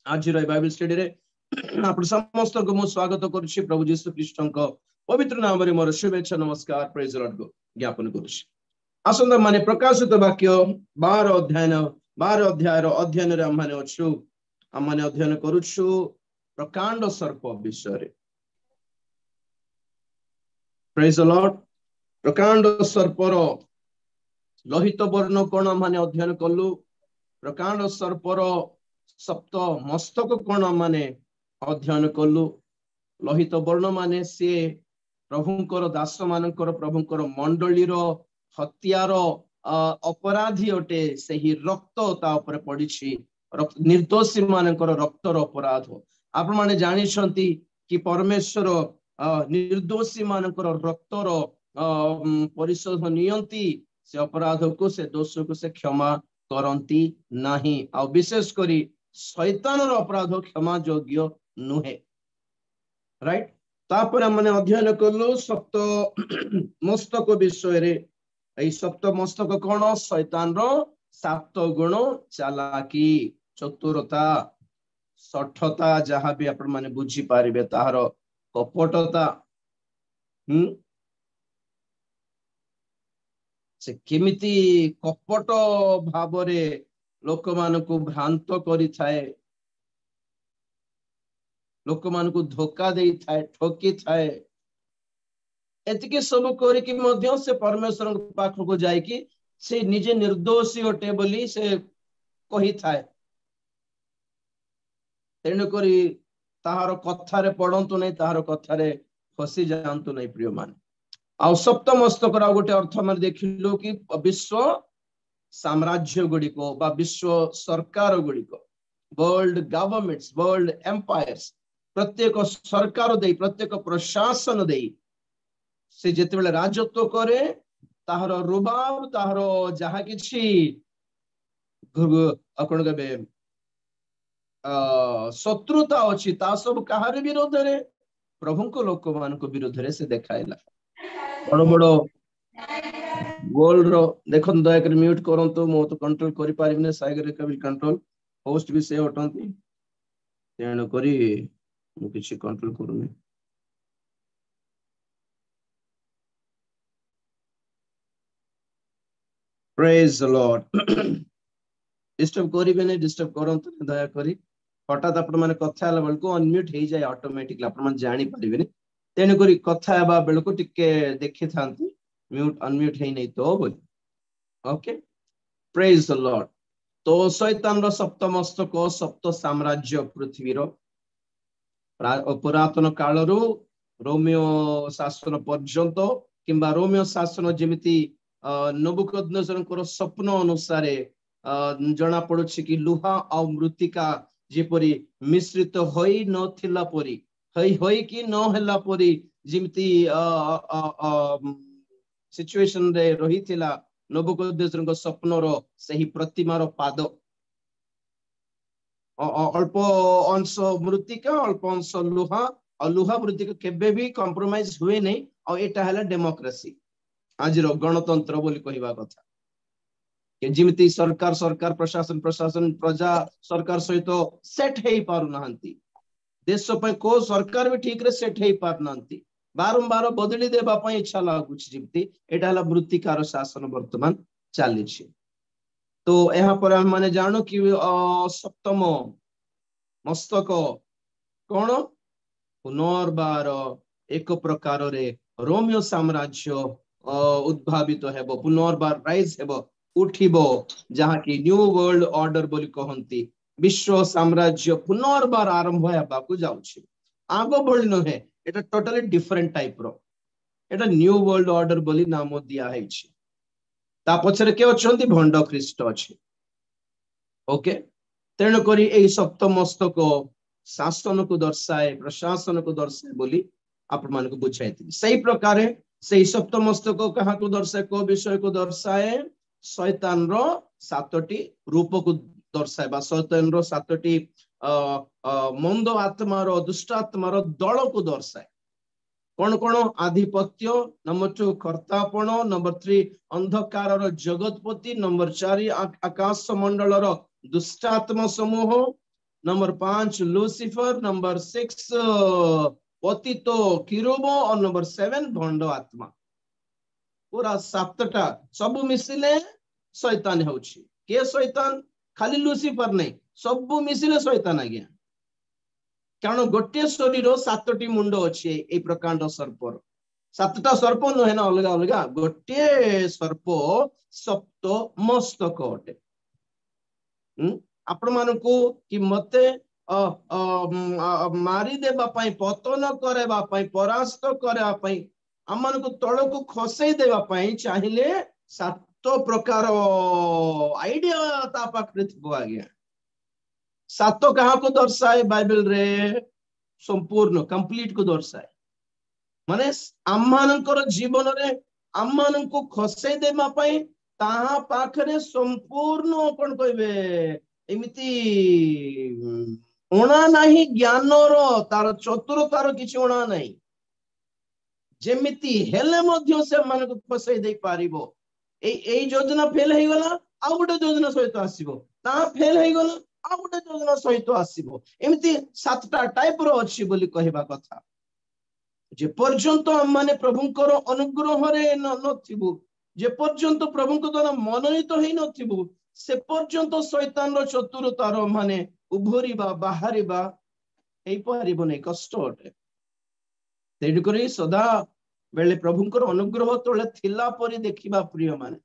आज Bible study रे आप समस्त को मु स्वागत करुछि प्रभु यीशु ख्रीष्ट पवित्र नाम रे मोर शुभेच्छा नमस्कार प्रेज द लॉर्ड को ज्ञापन करुछि। आसंदा माने प्रकाशित वाक्य 12 अध्याय रो अध्ययन रे हम माने अछु। हम माने अध्ययन करुछु प्रकांड सर्प विषय रे। Praise the Lord. प्रकांड सर्प रो लोहित वर्ण कोण माने अध्ययन कलु। प्रकांड सर्प रो सप्त मस्तक कोण माने अध्ययन कलु। लोहित वर्ण माने से प्रभुंकर दास मानकर प्रभुंकर मंडलीर हत्यार अपराधी अटे। सही रक्त ता ऊपर पड़िछि। निर्दोषी मानकर रक्तर अपराध आप माने जानि छंती कि परमेश्वर निर्दोषी मानकर रक्तर परिशोध नियंती। से अपराध को से दोष को से क्षमा करंती नाही। आ विशेष करी शैतान अपराध क्षमा योग्य नुहे। राइट। तापर हमने अध्ययन कलु सप्त मस्तक विषय रे। एई सप्त मस्तक कोन? शैतान रो 7 गुण चालाकी, चतुरता, सठता, जहाँ भी आपण माने बुझी पारिबे ताहार कपटता। से केमिति कपट भावरे लोक मानकु भ्रांत करि थाए, लोक मानकु धोखा देई थाए, ठोकी थाए। एतिके सब करी कि मध्य से परमेश्वर पाख को जाय कि से निजे निर्दोषी अटे बोली से कहि थाए। तेणु करी ताहार कथारे पड़ंतु नहीं, ताहार कथारे फसी जांतु नहीं प्रिय मान। आ सप्त मस्तक रा गोटे अर्थ माने देखिलो कि विश्व साम्राज्य गुड़िको बा विश्व सरकार गुड़िको, वर्ल्ड गवर्नमेंट्स, वर्ल्ड एम्पायर्स, प्रत्येक सरकार दे, प्रत्येक प्रशासन दे से जेते बेले राजत्व करे ताहार रुबाब, ताहार जहा किछि आपण कहबे शत्रुता अछि, ता सब कहार विरोध रे? प्रभु को लोक मान को विरोध रे से देखाइला। बड़ बड़ वर्ल्ड रो देखन दया कर म्यूट करंतु। मो तो कंट्रोल करि पारिबने, साइगर कभी कंट्रोल होस्ट भी से हटंती। तेणु करी मु किछि कंट्रोल करूनी। Praise the Lord. डिस्टर्ब करिबे नै, डिस्टर्ब करंतु दया करी। हठात आपण माने कथा हला बेलको अनम्यूट हे जाय ऑटोमेटिकली, आपण माने जानि पारिबे नै। तेणु करी कथा हेबा बेलको टिके देखि थांती म्यूट अनम्यूट हे नै तो बोल। ओके। Praise the Lord. तो शैतान रो सप्त मस्तक, सप्त साम्राज्य पृथ्वीर पुरातन काल रो रोमियो शासन पर्यंत किंबा रोमियो शासन जेमिति नबुकदनेस्सर स्वप्न अनुसार जना पड़ुछि कि लुहा और मृत्तिका जेपरी मिश्रित होई नथिला परी, होई कि न होला परी जेमिति सिचुएशन रे रहिथिला नबुकदनेस्सर स्वप्नर सही प्रतिमार पाद। अल्प अंश मृत्तिका, अल्प अंश लुहा, और लुहा मृत्तिका केबे भी कंप्रोमाइज हुए नहीं। और एटा हला डेमोक्रेसी, आज रो गणतंत्र बोली कहिबा कथा। कि जिमिति सरकार सरकार, प्रशासन प्रशासन, प्रजा सरकार सहित सेट हेई पारु नाहंती। देश पे को सरकार भी ठीक रे सेट हेई पार नाहंती। बारंबार बदली देबा पई इच्छा लागुछि। जिमिति एटा हला मृत्तिकार शासन वर्तमान चालिछि। तो यहाँ पर हम माने जानो कि सप्तम मस्तक कौन? पुनर्बार एक प्रकार रे रोमियो साम्राज्य उद्भावित हेबो, पुनर्बार राइज हेबो, उठिबो, जहाँ की न्यू वर्ल्ड ऑर्डर बोली कहंती। विश्व साम्राज्य पुनर्बार आरंभ हेबा को जाउछि। आगो बोली न है, एटा टोटली डिफरेंट टाइप रो। एटा न्यू वर्ल्ड ऑर्डर बोली नाम दिया हैछि। ता पछरे के अछंती? भंड ख्रीष्ट अछि। ओके। तेणु करी एई सप्त मस्तक शासन को दर्शाए, प्रशासन को दर्शाए बोली आपण मान को बुझाइथि। सही प्रकार से सप्त मस्तक कहा को दर्शाए, को विषय को दर्शाए? शैतान रो 7टी रूप को दर्शाए, बा शैतान रो 7टी मंद आत्मार, दुष्ट आत्मार दल को दर्शाए। कौन कौन? आधिपत्य, नंबर 2 कर्तापण, नंबर 3 अंधकार जगतपति, नंबर 4 आकाश मंडल दुष्टात्मा समूह, नंबर 5 लूसीफर, नंबर 6 पतितो किरूब और नंबर 7 भंड आत्मा। पूरा 7टा सब मिसिले शैतान होछि। के शैतान? खाली लूसीफर नहीं, सब मिसिले शैतान आज्ञा। कारण गोटे शरीर 7टी मुंड अच्छे ए प्रकांड सर्पर। 7टा सर्प नुहे ना अलग अलग, गोटे सर्प सप्त मस्तक अटे। आपण मानकु कि मते मारी देबा पई, पतन करेबा पई, परास्त करेबा पई, हम मानकु तळकु खसई देबा पई चाहिले 7 प्रकार आइडिया ता पाखरे थिबो आज्ञा। 7 कहा को दर्शाए बाइबल रे? संपूर्ण कंप्लीट को दर्शाए। माने हम मानकर जीवन रे हम मानकु खसई देबा पई ताहा पाखरे संपूर्ण कोन कहबे एमिति ओणा नाही, ज्ञानर तार चतुरतार किछि ओणा नाही। जेमिति हेले मध्य से मानकु खसई दे पारिबो। ए योजना फेल हे गला, आ गोटे योजना सहित आसीबो, ता फेल हे गला, आ गोटे योजना सहित आसीबो। एमिति 7टा टाइप रो अछि बोली कहबा कथा। जे पर्यंत हम माने प्रभुंकर अनुग्रह रे नथिबो, जे पर्यंत प्रभुंक द्वारा मनोनीत हेई नथिबो, से पर्यंत शैतान रो चतुरतार माने उभरिबा बाहरिबा एई पारिबो नै, कष्ट अटे। तेडु करी सदा बेले प्रभुंकर अनुग्रह तळे थिला परि देखिबा प्रिय माने,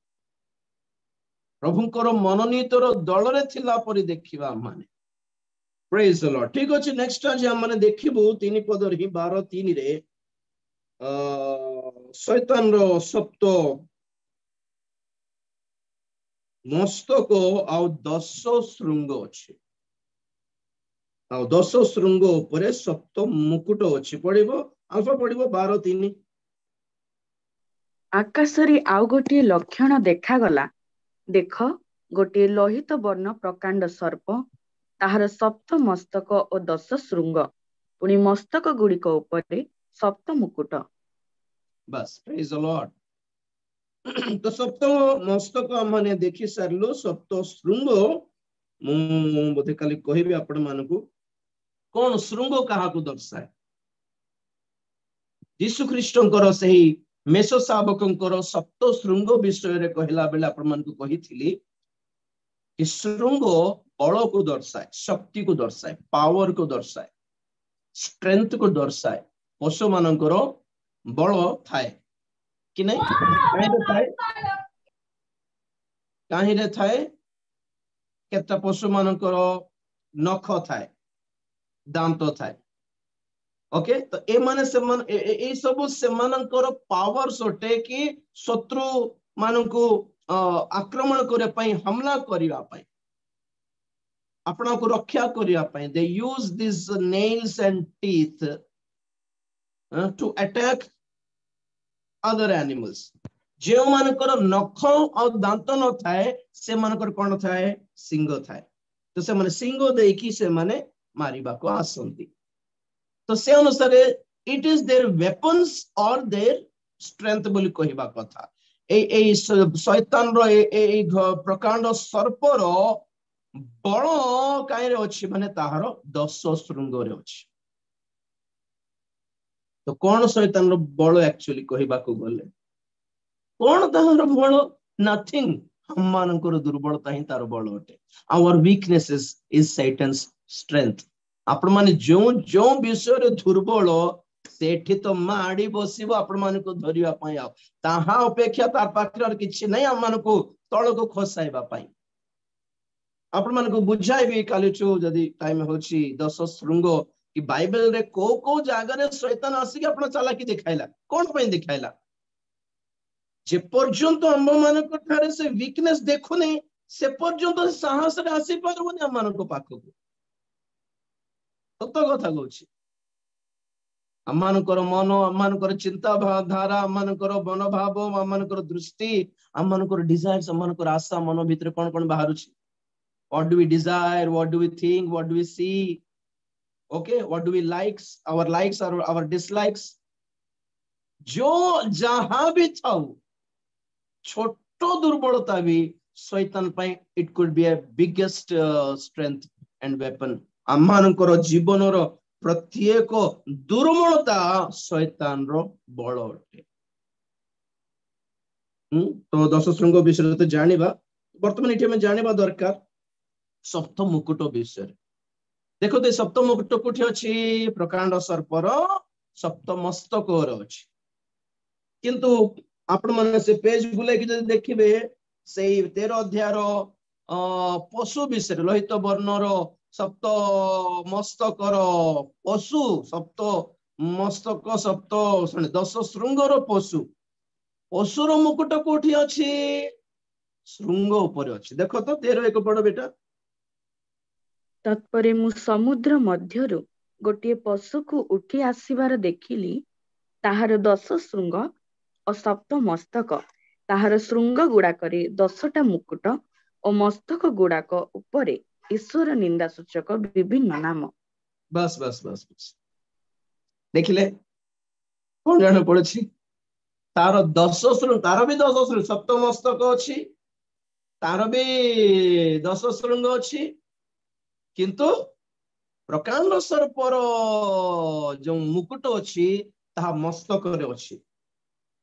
प्रभुंकर मनोनीतर दल रे थिला परि देखिबा माने। Praise the Lord. ठीक अछि, नेक्स्ट आज हम माने देखिबो 3 पदर ही 12:3 रे शैतान रो सप्त मस्तक आउ 10 श्रृंग अछि, आउ 10 श्रृंग ऊपर सप्त मुकुट अछि। पढिबो अल्फा पढिबो 12:3। आकाशरे आउ गोटे लक्षण देखागला, देख गोटे लोहित वर्ण प्रकांड सर्प, ताहार सप्त मस्तक ओ 10 श्रृंग, पुणी मस्तक गुड़िक उपरे सप्त मुकुट। बस, प्रेज द लॉर्ड। तो सप्त मस्तक माने देखि सारलो, सप्त श्रृंग मु बोधे काली कहिबे आपण मानकु कोन श्रृंग कहा को दर्शाए। यीशु ख्रीष्टंकर सही मेष शावकंकर सप्त श्रृंग विषय रे कहला बेला आपण मानकु कहिथिली कि श्रृंग बल को दर्शाए, शक्ति को दर्शाए, पावर को दर्शाए, स्ट्रेंथ को दर्शाए। पशु मानकर बल थाए कि नहीं? कहीं थाए केता पशु मानकर नख थाए, दांत थाए। ओके, तो ए माने से मन ए सब से मानकर पावर सोटे कि शत्रु मानकु आक्रमण करे पई, हमला करिवा पई, अपना को रक्षा करिवा पई। They use this nails and teeth to attack other animals. जो मानकर नख और दांत न थाए से मानकर कोन थाए? सिंग थाए। तो से माने सिंग देकी से माने मारिबा को आसंती। तो से अनुसार इट इज देयर वेपन्स और देयर स्ट्रेंथ बोली कहबा कथा। ए शैतान रो ए प्रकांड सर्प रो बल कायरे अछि माने ताहार 10 श्रृंग रे अछि। तो कौन शैतान रो बल एक्चुअली कहबा को गले कौन ताहार बल? नथिंग। हम मानकर दुर्बलता ही तार बल अटे। Our weaknesses is Satan's strength. आपण माने जो जो विषय रे दुर्बल सेठी तो माडी बसिबो आपण मानको धरिया पई आ ताहा अपेक्षा तार पाखर और किछि नै हम मानको तळ को खसाइबा पई। आपण मानको बुझाइबी कालिचो जदी टाइम होछि 10 श्रृंग कि बाइबल रे को जागा रे शैतान आसी कि आपण चालाकी दिखाइला कोन पई दिखाइला। जे पर्यंत हम मानको थारे से वीकनेस देखु नै से पर्यंत साहस रे आसी परबो नै हम मानको पाखको। सत कथा कहूँ आमर मन आमर चिंता धारा आमर मनोभाव आमर दृष्टि आमर डिजायर आमर आशा मन भीतर कौन कौन बाहर what do we desire what do we think what do we see okay what do we likes our dislikes जो जहां भी था छोटो दुर्बलता भी शैतान पाई it could be a biggest strength and weapon आमମାନଙ୍କର ଜୀବନର ପ୍ରତ୍ୟେକ ଦୁର୍ମଳତା ଶୈତାନର ବଳ ଅଟେ। तो 10 श्रृंग विषय तो जानिबा वर्तमान एठी हम जानिबा दरकार सप्त मुकुट विषय। देखो तो सप्त मुकुट कोठी अछि प्रकांड सर्पर सप्त मस्तक अछि किंतु आपण माने से पेज बुले कि जदि देखिबे से 13 अध्याय रो पशु विषय लोहित वर्णर सप्त मस्तकर पशु सप्त मस्तक सप्त 10 श्रृंगर पशु पशुर मुकुट कोठी अछि श्रृंग ऊपर अछि। देखो तो 13 एक पढ़ बेटा। तत्परे मु समुद्र मध्यरु गोटे पशुକୁ उठी आसिबार देखिली ताहार 10 श्रृंग और सप्त मस्तक ताहार श्रृंग गुड़ाकरे 10टा मुकुट और मस्तक गुड़ाक उपरे ईश्वर निंदा सूचक विभिन्न नाम। बस बस बस बस देखिले कौन जाने पड़े तार 10 श्रृंग तार भी 10 श्रृंग सप्त मस्तक अछि तार भी 10 श्रृंग अछि किंतु प्रकांड सर्पर जो मुकुट अछि ताहा मस्तक रे अछि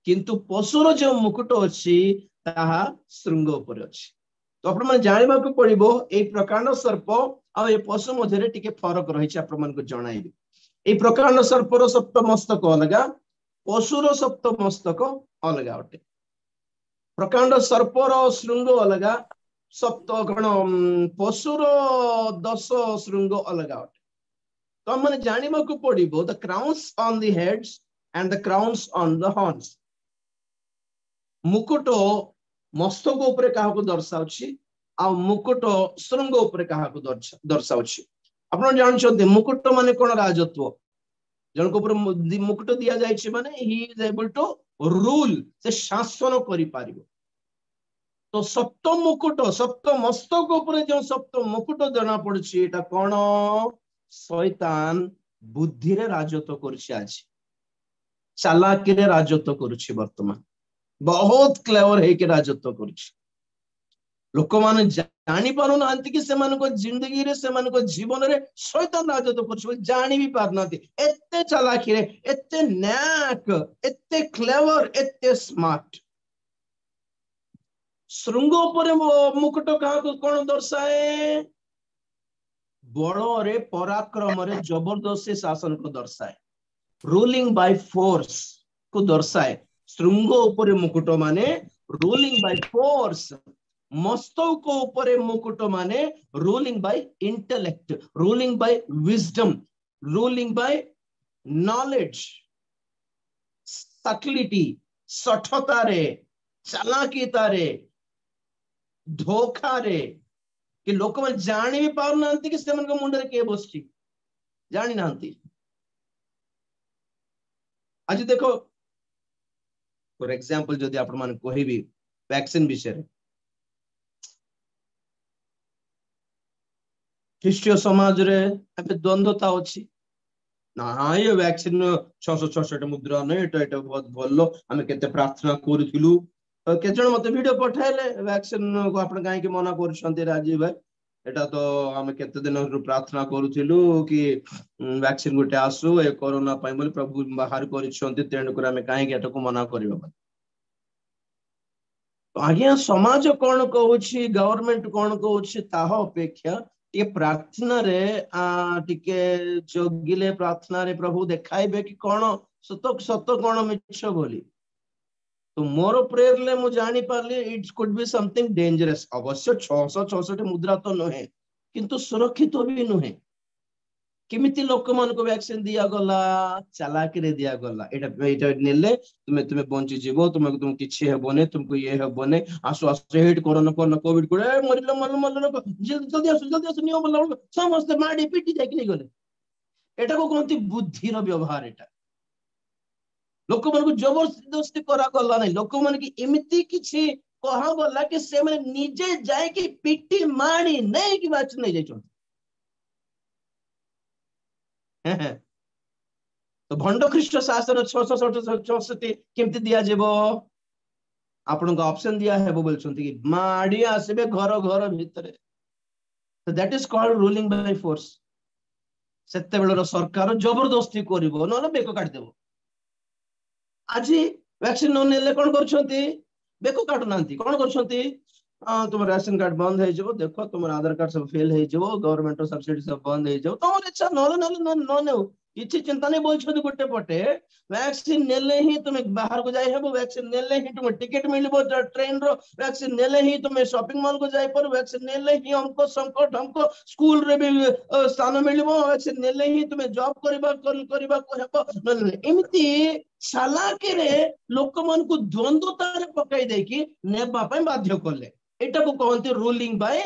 किंतु पशुर जो मुकुट अछि ताहा श्रृंग ऊपर अछि। तो आपण माने जानिबा को पड़िबो ए प्रकांड सर्प आ ए पशु मध्य रे टिके फरक रही छै। आपण मान को जणाइबे ए प्रकांड सर्पर सप्त मस्तक अलगा पशुर सप्त मस्तक अलगा अटे। प्रकांड सर्पर श्रृंग अलगा सप्त गण पशुर 10 श्रृंग अलगा अटे। तो हम माने जानिबा को पड़िबो the crowns on the heads and the crowns on the horns. मुकुट मस्तक ऊपर काहाको दर्शाउछि आ मुकुट श्रृंग ऊपर काहाको दर्शाउछि। आपण जानछथि मुकुट माने कोन राजत्व जन को ऊपर मुकुट दिया जायछि माने he is able to rule से शासन करि पारिबो। तो सप्त मुकुट सप्त मस्तक ऊपर जो सप्त मुकुट जना पड़छि एटा कोन शैतान बुद्धि रे राजत्व करछि आज चालाकी रे राजत्व करछि वर्तमान बहुत क्लेवर है कि राजत्व करछि। लोक माने जानि पारु नांति कि सेमान को जिंदगी रे सेमान को जीवन रे शैतान राजत्व करछि जानि भी पार नांति एते चालाकी रे एते न्याक एते क्लेवर एते स्मार्ट। श्रृंग ऊपर मुकुट कहा को कोन दर्शाए बल रे पराक्रम रे जबरदस्ती शासन को दर्शाए रूलिंग बाय फोर्स को दर्शाए। श्रृंग ऊपर मुकुट माने रूलिंग बाय फोर्स मस्तक ऊपर मुकुट माने ruling by intellect ruling by wisdom ruling by knowledge subtlety सठता रे चालाकीता रे धोखा रे कि लोक मन जानि भी पार नांति कि सेमन को मुंडे के बसछि जानि नांति। आज देखो फॉर एग्जांपल जदि आपण मान कहबी वैक्सीन विषय ख्रीष्टीय समाज रे एबे द्वंद्वता अछि ना ये वैक्सीन 666 मुद्रा नै एटा बहुत भलो हम केते प्रार्थना करथिलु के जण मते वीडियो पठाइले वैक्सीन को आपण काहे कि मना करछन्ते राजीव भाई एटा तो हम केते दिन प्रार्थना करूथिलु कि वैक्सीन गोटे आसु ए कोरोना पई बोली प्रभु बाहर करिसन्ते तेण कर हम काहे कि एटा को मना करबा। तो आज्ञा समाज कौन कहूछि गवर्नमेंट कौन कहूछि ताह अपेक्षा टे प्रार्थना रे टिके जोगिले प्रार्थना रे प्रभु देखाइबे कि कौन सत सत कौन मिछ बोली। तो मोर प्रेयर ले मु जानि पारली it could be something dangerous अवश्य 666 मुद्रा तो नहे किंतु सुरक्षित भी नुहे किमिति लोक मान को वैक्सीन दिया गला चालाकी रे दिया गला एटा नेले तुमे तुमे बंची जीवो तुम किछि हेबोने तुमको ये हेबोने आसु आसु हेड कोरोना कोविड को मरिलो मरलो जल्दी आसु नियम बोला समस्त माडी पिटी जाय कि नहीं गले एटा को कोंती बुद्धि रो व्यवहार एटा लोक मान को जबरदस्ती करा गला नहीं लोक मान की एमिति किछि कहा गला कि से माने निजे जाय कि पिटी माडी नहीं कि बात नहीं जाय तो भंड ख्रीष्ट शासन 666 केमती दिया जेबो आपण को ऑप्शन दिया है बोलछंती कि माडी आसीबे घर घर भितरे तो that is called ruling by force. सेते बेलर सरकार जबरदस्ती करिवो नले बेको काट देबो आज वैक्सीन न नेले कोन करछंती बेको काटु नांती कोन करछंती तुम राशन कार्ड बंद है जो देखो तुम आधार कार्ड सब फेल है जो गवर्नमेंट सब्सिडी सब बंद है जो तुम इच्छा न नेउ किछि चिंता नहीं बोलछो गोटे पटे वैक्सीन नेले ही तुम बाहर को जाई हेबो वैक्सीन नेले ही तुम टिकट मिलबो ट्रेन रो वैक्सीन नेले ही तुम शॉपिंग मॉल को जाई पर वैक्सीन नेले ही हमको संकट हमको स्कूल रे भी स्थान मिलबो वैक्सीन नेले ही तुम जॉब करबा को हेबो एमिति चालाकी रे लोक मन को द्वंद्वता रे पकाई दे कि नेबा पय बाध्य करले एटा को कहते रूलिंग बाय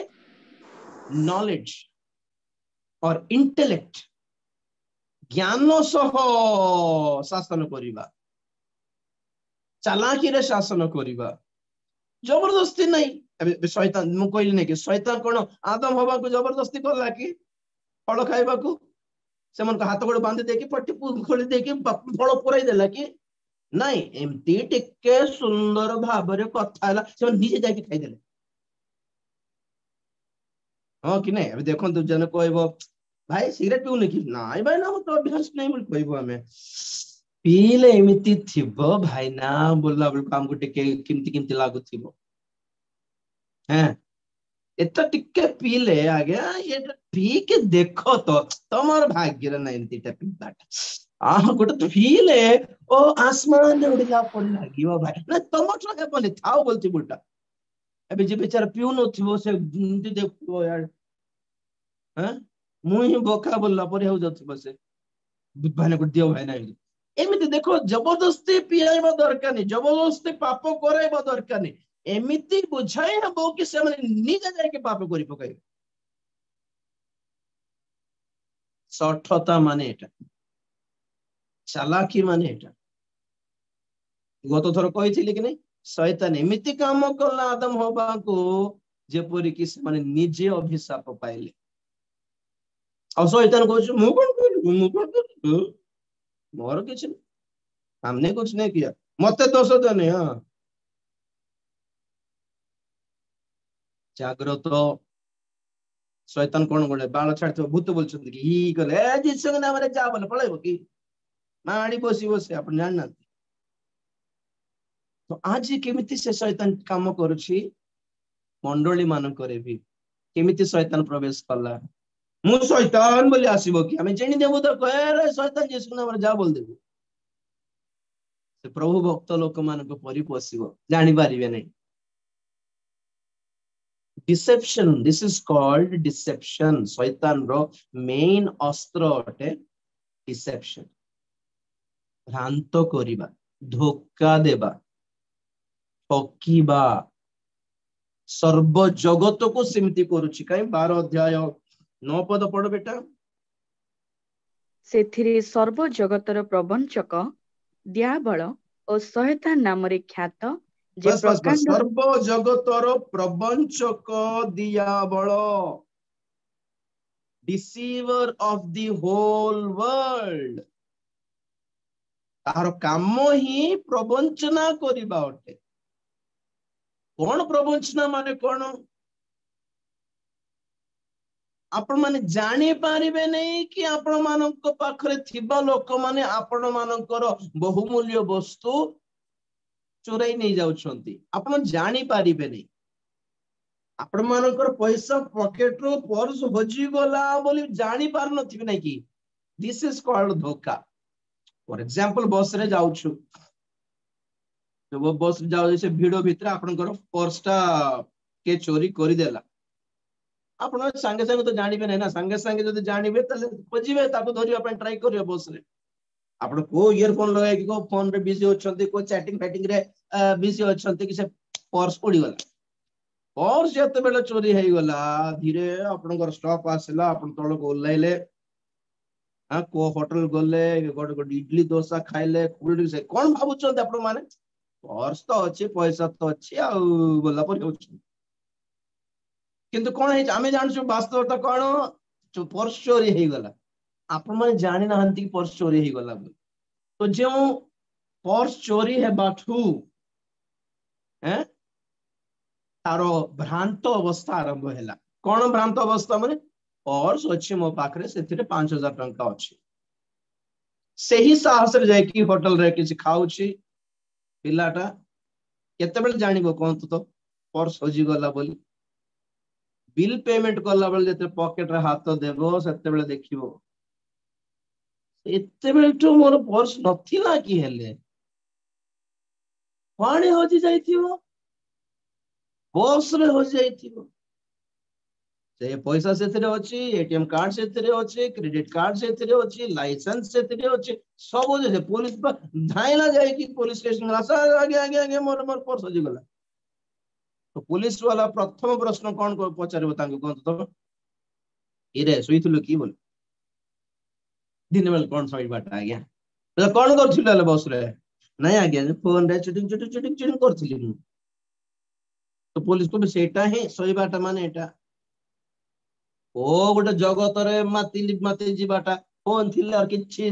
नॉलेज और इंटेलेक्ट ज्ञान सह शासन करिबा चालाकी रे शासन करिबा जबरदस्ती नहीं अबे शैतान मु कहली नहीं कि शैतान कोन आदम हवा को जबरदस्ती करला कि फल खाइबा को से मन को हाथ गोड़ बांधी देके पट्टी खोली देके फल पुराई देला कि नहीं एमती टिके सुंदर भाबरे कथा हला से निजे जाके खाइ देले हां कि नहीं अबे देखो तू जन कहबो भाई सिगरेट पिउ नहीं नाई भाई ना तो अभ्यास नहीं बोल कहबो हमें पीले एमिति थिबो भाई ना बोलला बोल काम को टिके किमती किमती लागु थिबो हैं एता टिके पीले आगे ये पी के देखो तो तमर भाग्य रे नहीं एंती पिबाटा गोटे पीले ओ आसमान उड़िला पड़ लागियो भाई ना तमठो हेबनी थाओ बोलती बुटा अबे जे बेचारा पिउ न थिबो से देखो यार हैं मुई बोका बोलला पर हो जथिबो से भाने को दियो भाई नहीं एमिति देखो जबरदस्ती पियाइबा दरकार नहीं जबरदस्ती पाप कराइबा दरकार नहीं एमिति बुझाई हबो कि से माने निजे जाय के पाप करि पकाइबे सठता माने एटा चालाकी माने एटा गत थर कहिथिले कि नहीं शैतान एमिति काम कला आदम हवा को जेपरि कि से माने निजे अभिशाप पाइले और शैतान कहछ मु कोन मोर किछ हमने कुछ नहीं किया मते दोष देने हां जाग्रत शैतान कोन बोले बाल छाड़तो भूत बोलछन कि ही कहले ए जी संग नाम रे जा बोले पळाइबो कि माडी बसी बसी आपण जान ना तो आज केमिति से शैतान काम करूची मंडली मान करे भी केमिति शैतान प्रवेश करला मु शैतान बोली आसीबो कि हमें जेनी देबो तो कहे रे शैतान जी संग नाम रे जा बोल देबो से प्रभु भक्त लोक मान को परि पोसिबो जानि पारिबे नहीं deception this is called deception शैतान रो मेन अस्त्र अटे डिसेप्शन भ्रांत करिबा धोखा देबा ठकीबा सर्व जगत को सिमति करूची काई 12 अध्याय 9 पद पढ़ बेटा सेथिरे सर्व जगतर प्रवंचक दियाबल और शैतान नाम रे ख्यात जे बस सर्व जगतर प्रवंचक दियाबल deceiver of the whole world तार काम ही प्रवंचना करिबा अटे कौन प्रवंचना माने कौन आपण माने जानी पारिबे नहीं कि आपण मानक पाखरे थिबा लोक माने आपण मानकर बहुमूल्य वस्तु चोराई नहीं जाउछंती आपण जानी पारिबे नहीं आपण मानकर पैसा पॉकेट रो पर्स हजी गला बोली जानी पार नथिबे नहीं कि दिस इज कॉल्ड धोखा फॉर एग्जांपल बस रे जाउछु तो वो बस जाउ से भीड़ भीतर आपनकर पर्सटा के चोरी करि देला आपण संगे संगे तो जानिबे नै ना संगे संगे जदि जानिबे तले खोजिबे ताको धरिया पे ट्राई करियो बस रे आपण को ईयरफोन लगाय कि को फोन रे बिजी होछंती को चैटिंग फैटिंग रे बिजी होछंती कि से पर्स उड़ी गला पर्स जते बेले चोरी हेई गला धीरे आपनकर स्टॉप आसला आपण तळ को लाइले को होटल गले गोटे इडली डोसा खाइले कोल्ड से कोन भाबुछंती आपण माने पर्स तो अच्छे पैसा तो अच्छे आ गला पर होछ किंतु कोन है आमे जानछु वास्तवता कोन पर्स चोरी हेई गला आपण माने जानि नाहंती पर्स चोरी हेई गला तो जो पर्स चोरी है बाठू हैं तारो भ्रांत अवस्था आरंभ हैला कोन भ्रांत अवस्था माने पर्स अच्छी मो पाखरे से 5,000 टंका अच्छी सही साहस रे जाई कि होटल रे किसी खाउची पिलाटा केते बेले जानिबो कहंतु तो पर्स हजी गला बोली बिल पेमेंट कला बेले जते पॉकेट रे हाथ देबो सेते बेले देखिबो एते बेले तो मोर पर्स नथिला कि हेले पानी हजी जाइथिबो बस रे हजी जाइथिबो से पैसा से अच्छी एटीएम कार्ड से अच्छी क्रेडिट कार्ड से अच्छी लाइसेंस से अच्छी सब जे पुलिस धाइला जाए कि पुलिस स्टेशन आगे आगे आगे मोर मोर पर्स हजी गला तो पुलिस वाला प्रथम प्रश्न कौन पचार कहतु तो इरे शुईलु कि बोल दिन बेल कौन शोबाटा आज्ञा कौन कर बस रे नहीं आज्ञा फोन रे चुटिंग चुटिंग चुटिंग चुटिंग कर तो पुलिस को भी सेटा ही शोबाटा माने एटा ओ गोटे जगत रे माती माती जीवाटा फोन थिले और किछि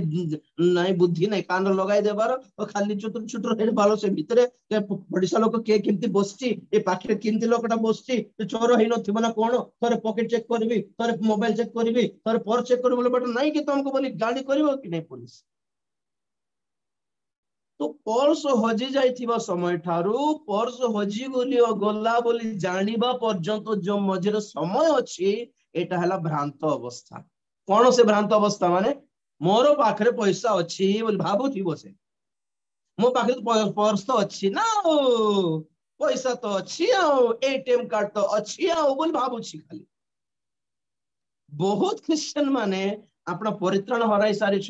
नहीं बुद्धि नहीं कान लगाई देबार और खाली चुटुर चुटुर हेड बालो से भितरे पड़िसा लोक के केमती बसची ए पाखे केमती लोकटा बसची तो चोर हेइ नथिबो ना कोन थरे पॉकेट चेक करबी थरे मोबाइल चेक करबी थरे पर्स चेक करबो बट नहीं कि तुमको बोली गाड़ी करबो कि नहीं पुलिस तो पर्स हजी जाइथिबा समय ठारू पर्स हजी बोली गला बोली जानिबा पर्यंत जो मझिर समय अछि एटा हला भ्रांत अवस्था कौन से भ्रांत अवस्था माने मोर पाखरे पैसा अच्छी बोली भाबुथिबो से मो पाखरे पर्स तो अच्छी ना पैसा तो अच्छी एटीएम कार्ड तो अच्छी बोली भाबुछि खाली बहुत क्रिश्चियन माने अपना परित्राण हराई सारी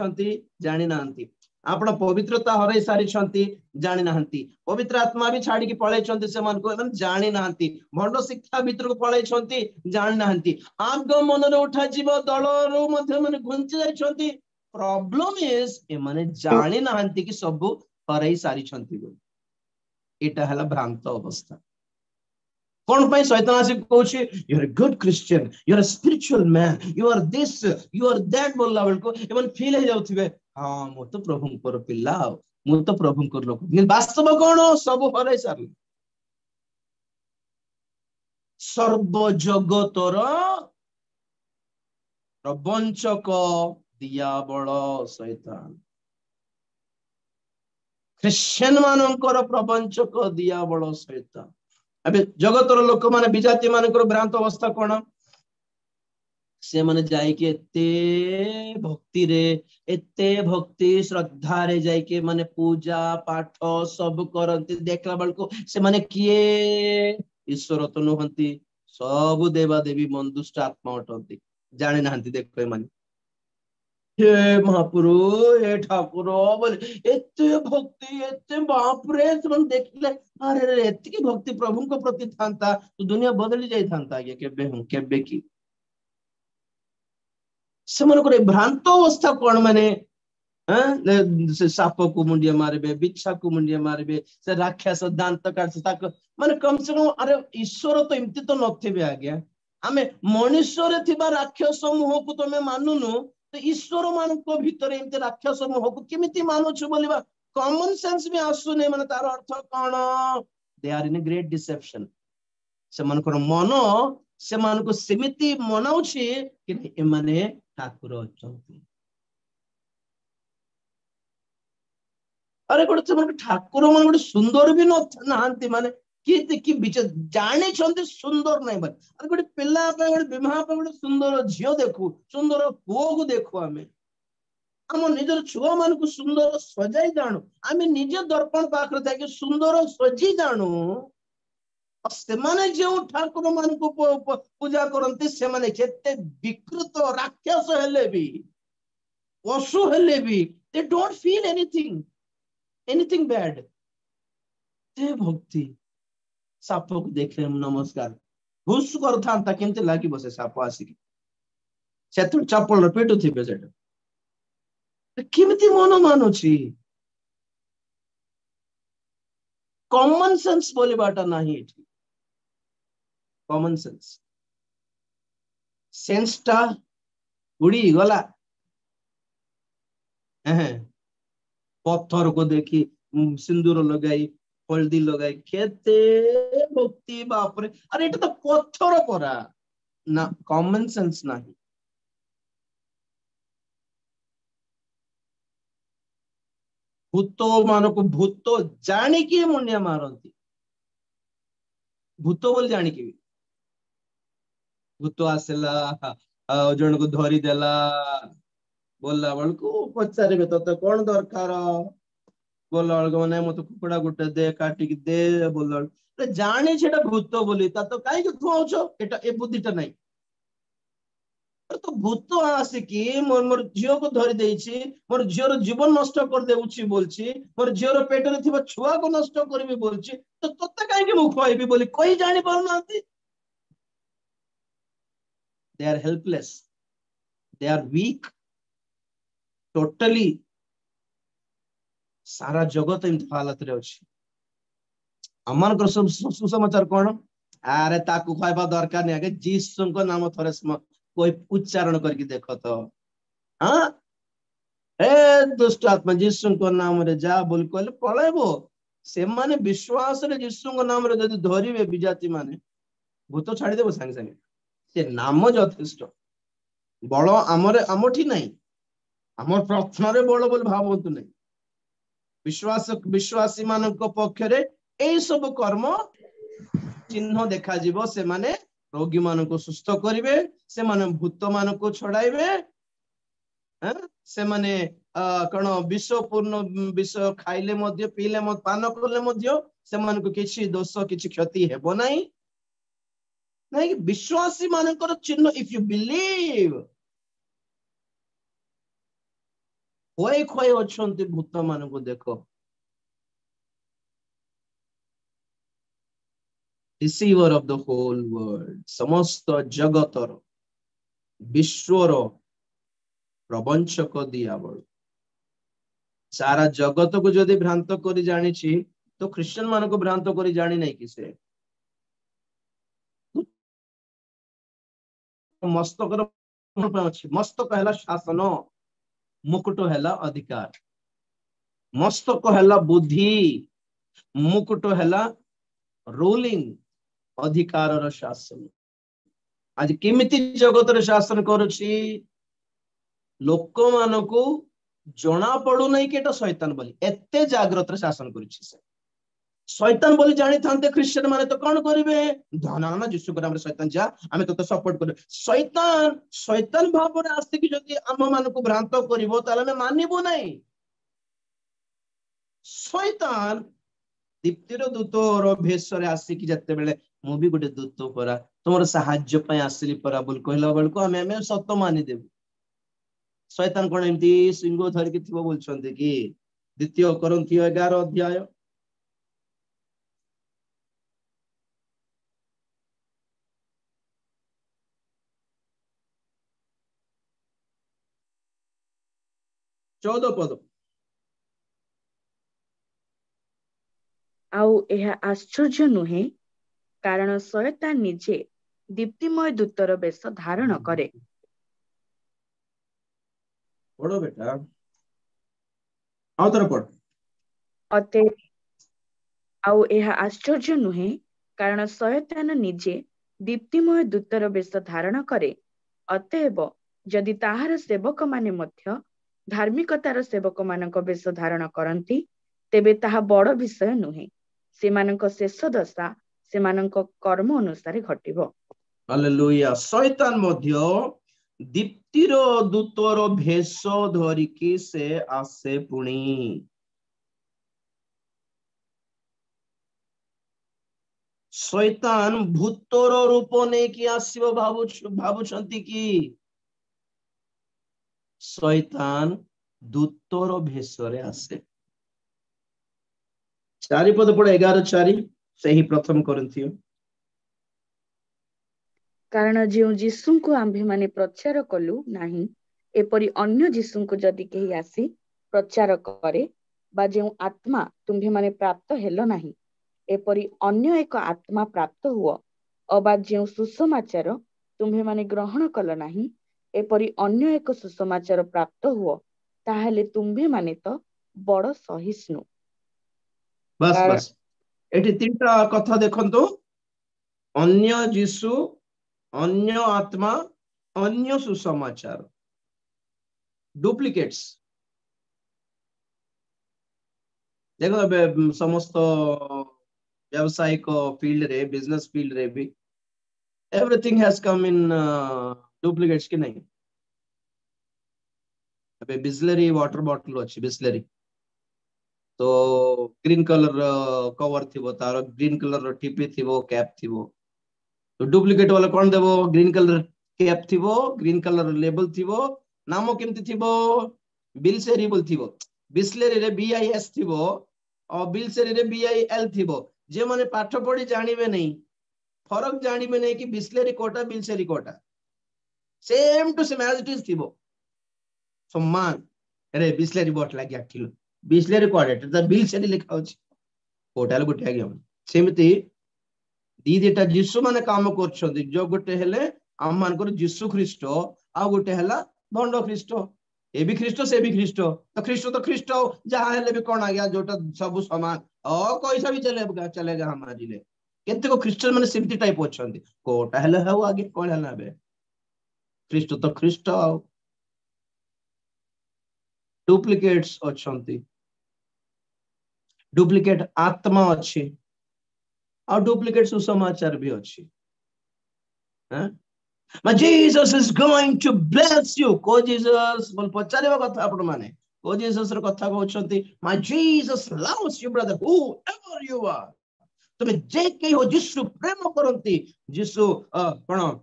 जानी नांती आपण पवित्रता हराई सारी जानी नांती पवित्र आत्मा भी छाड़ी की पळै से मन को जानी नांती भंड शिक्षा भीतर को पळै जानी नांती आग मन रे उठा जीव दल रो मध्य माने घुंची जाई प्रॉब्लम इज ए माने जानी नांती कि सब हराई सारी एटा हला भ्रांत अवस्था कौन पाई शैतान आसी कहूची you are a good Christian you are a spiritual man you are this you are that बोलला बेल को एमन फील हे जाउथिबे हां मो तो प्रभुंकर पिला मु तो प्रभुंकर लोक वास्तव कोन सब हरै सारले सर्व जगतर प्रवंचक दियाबल शैतान क्रिश्चियन मानकर प्रवंचक दियाबल शैतान अबे जगतर लोक माने विजाति मानकर भ्रांत अवस्था कोन से माने जाई के एते भक्ति श्रद्धा रे जाई के माने पूजा पाठ सब करंती देखला बेल को से माने किए ईश्वर तो नहंती सब देवा देवी मन दुष्ट आत्मा अटंती जाने नाहंती देखो माने हे महापुरु हे ठाकुर बोले एते भक्ति एते बाप रे तुम देखले अरे एते की भक्ति प्रभु को प्रति थांता तो दुनिया बदली जाई थांता आगे केबे हूं केबे की से मन को भ्रांत अवस्था कोन माने से साप को मुंडिया मारबे बिच्छा को मुंडिया मारबे से राक्षस दांत काट से ताक माने कम से कम अरे ईश्वर तो इमती तो नथिबे आज्ञा आमे मनुष्य रे थिबा राक्षस समूह को तमे मानुनु तो ईश्वर मान भीतर एमती राक्षस मोह को केमिति मानुछु बोलिबा कॉमन सेंस भी आसुने माने तार अर्थ कोन they are in a great deception से मानकर मन से मान को सेमिति मनाउछि कि ए माने ठाकुर अछंती अरे गोटे से ठाकुर मान गोटे सुंदर भी नहांती माने कि विचार जानी सुंदर नहीं बात अरे गोटे पिला गोटे विवाह गोटे सुंदर झील देखु सुंदर पुओ को देखु आमे आम निजर छुआ मान को सुंदर सजाई जानू आमे निजे दर्पण पाखरे थाकी सुंदर सजी जानू से माने जो ठाकुर मान को पूजा करते से माने केते विकृत राक्षस हेले भी पशु हेले भी they don't feel anything bad ते भक्ति साप को देखे नमस्कार घुस कर था केमती लगी बसे साप आसिक से चपल पेटु थिबे सेटा केमती मन मानुछि कॉमन सेंस बोलिबाटा नाही एठी कॉमन सेंसटा उड़ी गला पत्थर को देखी सिंदूर लगाई हल्दी लगाई केते भक्ति बापरे अरे एटा तो पत्थर परा ना कॉमन सेंस नाही भूत मान को भूत जानिकी मुंडिया मारती भूत बोली जानिकी भूत आसला जन को धरी देला बोलला बेल को पचारे तो कौन दरकार बोलला बेल मैंने मत कुकुड़ा गोटे दे काटिक दे बोलला जानी सेटा भूत बोली ता तो काई खुआउछ एटा ए बुद्धिटा नहीं तो भूत आसिकी मोर मोर झील को धरी देछि मोर झीर जीवन नष्ट कर देउछि बोलछि मोर झीर पेट रे थिबा छुआ को नष्ट करबी बोलछि तो तोते काई के मुख होइबी बोली कोई जानि पाउ नांती they are helpless they are weak totally सारा जगत इन हालत रे अछि अमन को सुसमाचार कोन अरे ताकू खाइबा दरकार नहीं आगे जीसु को नाम थरे कोई उच्चारण करके देखो तो हाँ ए दुष्ट आत्मा जीसु को नाम रे जा बोल कहले पळेबो से माने विश्वास रे जीसु को नाम रे जदी धरिबे विजाति माने भूत छाडी देबो संगे संगे से नाम यथेष्ट बल आमरे आमठी नहीं आमर प्रार्थना रे बल बोल भावंतु नहीं विश्वासी मानक पक्ष रे ए सब कर्म चिन्ह देखा जीवो से माने रोगी मान को सुस्थ करिवे से माने भूत मान को छड़ाइबे से माने कण विषपूर्ण विष खाइले मध्य पीले पान करले मध्य से मान को किछि दोष किछि क्षति हेबो नाही नहीं विश्वासी मानकर चिन्ह इफ यू बिलीव होय खोय अछंती भूत मान को देखो deceiver of the whole world समस्त जगतर विश्वर प्रवंचक दियाबल सारा जगत को जदि भ्रांत करी जानी तो क्रिश्चियन मान को भ्रांत करी जानी नहीं कि से मस्तक मस्तक है शासन मुकुट है अधिकार मस्तक है बुद्धि मुकुट है रूलिंग अधिकार शासन आज केमिति जगत रे शासन करुछि लोक मान को जना पड़ू नहीं कि एटा शैतान बोली एते जागृत रे शासन करुछि से शैतान बोली जानी थांते क्रिश्चियन माने तो कौन करिवे धना ना यीशु के नाम रे शैतान जा हमें तो सपोर्ट कर शैतान शैतान भाव रे आस्ते कि जदी हम मान को भ्रांत करिवो ताले में मानिबो नहीं शैतान दीप्तिर दूतर भेष रे आसिकी जते बेले मु भी गोटे दूत परा तुमर सहाय्य पय आसिली परा बोल कहला बेल को हमें सत्य मानि देबु शैतान कोन एमती सिंह धर के थिबो बोलछन्ते कि द्वितीय कोरिन्थियो 11 अध्याय चौदह पद आउ एहा आश्चर्य नुहे कारण शयतान निजे दीप्तिमय दूतर बेश धारण करे पढ़ो बेटा आउतर पढ़ अते आउ एहा आश्चर्य नुहे कारण शयतान निजे दीप्तिमय दूतर बेश धारण करे अतएव जदि ताहार सेवक माने मध्य धार्मिकतार सेवक मानक बेश धारण करती तेबे ताहा बड़ विषय नुहे सेमानक शेष दशा सेमानक कर्म अनुसार घटिबो हालेलुया शैतान मध्य दीप्तिर दूतर भेष धरिकी से आसे पुणी शैतान भूतर रूप नहीं कि आसीबो भाबुछंती कि शैतान दूतर भेष रे आसे चारिपद पड़े 11:4 से ही प्रथम कोरिन्थियो कारण जो जीसु को आम्भे माने प्रचार कलु नाही एपरि अन्य जीसु को जदि केही आसी प्रचार करे बा जो आत्मा तुम्भे माने प्राप्त हेलो नाही एपरि अन्य एक आत्मा प्राप्त हुआ अबा जो सुसमाचार तुम्भे माने ग्रहण कल नाही एपरि अन्य एक सुसमाचार प्राप्त हुआ ताहले तुम्भे माने तो बड़ सहिष्णु बस बस एठी तीनटा कथा देखंतु अन्य जीसु अन्य आत्मा अन्य सुसमाचार डुप्लिकेट्स देखो समस्त व्यावसायिक फील्ड रे बिजनेस फील्ड रे भी everything has come in duplicates कि नहीं अबे बिस्लरी वाटर बॉटल अच्छी बिस्लरी तो ग्रीन कलर कवर थिबो तार ग्रीन कलर टिपी थिबो कैप थिबो तो डुप्लीकेट वाला कौन देबो ग्रीन कलर कैप थिबो ग्रीन कलर लेबल थिबो नाम केमती थिबो बिल्सेरी बोल थिबो बिस्लरी रे बीआईएस थिबो और बिल्सेरी रे बीआईएल थिबो जे माने पाठ पढ़ी जानिबे नहीं फरक जानिबे नहीं कि बिस्लरी कोटा बिल्सेरी कोटा same to same as it is थिबो सम्मान अरे बिस्लरी बॉटल लागी आखिलो बिस्लरी कोटा बिल्सेरी लिखा होची कोटाल गोटे आगे सेमती दी दिटा जीसु माने काम करछोंदी जो गोटे हेले आम मानकर जीसु ख्रीष्ट आ गोटे हला भंड ख्रीष्ट ए भी ख्रीष्ट से भी ख्रीष्ट तो ख्रीष्ट जहां हेले भी कोन आ गया जोटा सब समान कैसा भी चलेगा हमारी ले केते को क्रिश्चियन माने सिम्पली टाइप अछंदी कोटा हेले हो आगे कोन हला बे ख्रीष्ट तो ख्रीष्ट डुप्लीकेट्स अछंती डुप्लीकेट आत्मा अच्छी और डुप्लीकेट सुसमाचार भी अच्छी But Jesus is going to bless you. को Jesus बोल पचारे कथा आपण माने को Jesus र कथा कहउछंती my Jesus loves you brother whoever you are तुमे जे के हो जिसु प्रेम करंती जिसु कोन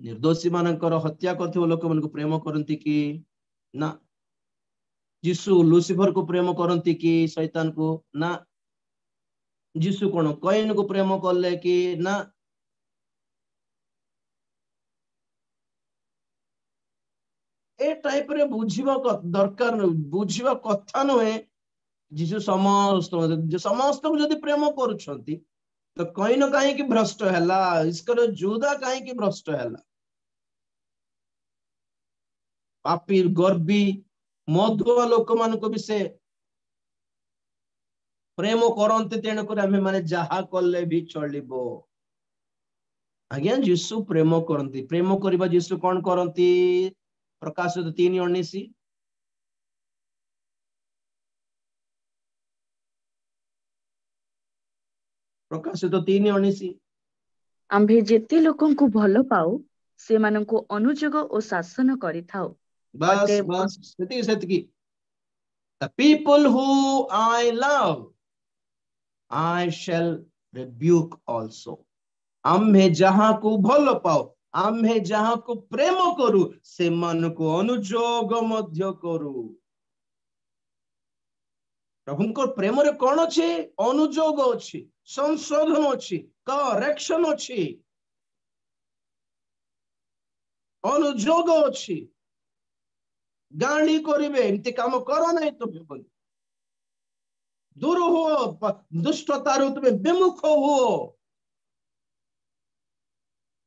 निर्दोषी मानकर हत्या करथिबो लोक मन को प्रेम करंती कि ना जिसु लूसीफर को प्रेम करंती कि शैतान को ना जिसु कोन कयन को प्रेम करले कि ना ए टाइप रे बुझिबा दरकार बुझिबा कथा नहे जिसु समस्त जो समस्त को जदी प्रेम करूछंती तो कयन काहे कि भ्रष्ट हैला इसकर जुदा काहे कि भ्रष्ट हैला पापी गर्वी मधुआ लोक मान को भी से प्रेम करते तेणु कर आमे माने जहा कले भी चलिबो आज्ञा जीसु प्रेम करती प्रेम करबा जीसु कौन करती प्रकाशित 3:19 प्रकाशित 3:19 आम्भे जेते लोकन को भलो पाओ से मानन को अनुजोग और शासन करिथाओ बस बस सेति the people who I love I shall rebuke also आम्हे जहां को भलो पाओ आम्हे जहां को प्रेम करू से मन को अनुजोग मध्य करू प्रभुंकर प्रेम रे कौन अच्छे अनुजोग अच्छी संशोधन अच्छी करेक्शन अच्छी अनुजोग अच्छी गाड़ी करिवे एमती काम करो नहीं तुम्हें बोल दूर हो दुष्टतार तुम्हें विमुख हो